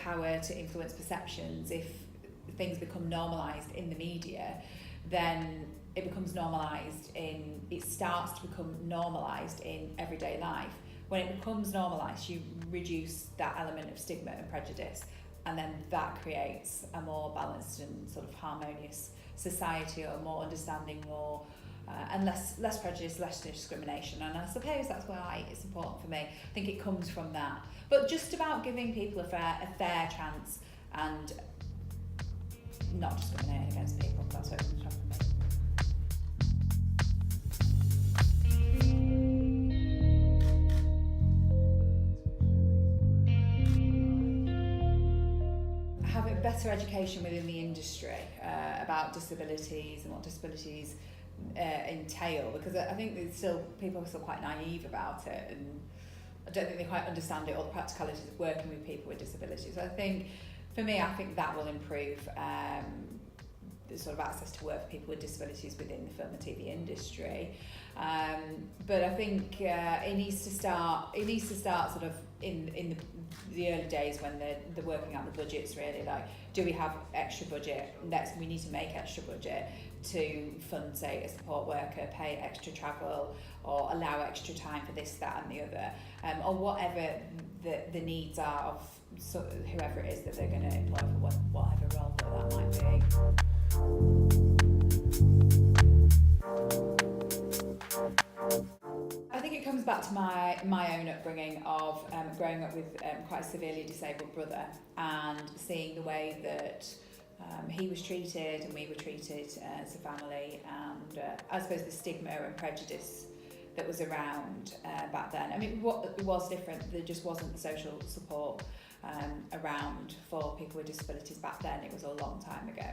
power to influence perceptions. If things become normalised in the media, then it starts to become normalised in everyday life. When it becomes normalised, you reduce that element of stigma and prejudice, and then that creates a more balanced and sort of harmonious society, or more understanding, more and less prejudice, less discrimination. And I suppose that's why it's important for me. I think it comes from that. But just about giving people a fair chance and not discriminating against people. That's what it comes from for me. Having better education within the industry about disabilities and what disabilities entail, because I think people are still quite naive about it, and I don't think they quite understand it, or the practicalities of working with people with disabilities. So I think that will improve the sort of access to work for people with disabilities within the film and TV industry. But I think it needs to start sort of in the early days, when they're working out the budgets, really. Like, do we have extra budget? We need to make extra budget to fund, say, a support worker, pay extra travel, or allow extra time for this, that and the other, or whatever the needs are of whoever it is that they're going to employ for whatever role that might be. I think it comes back to my own upbringing of growing up with quite a severely disabled brother, and seeing the way that he was treated and we were treated as a family, and I suppose the stigma and prejudice that was around back then. I mean, what was different, there just wasn't the social support around for people with disabilities back then. It was a long time ago.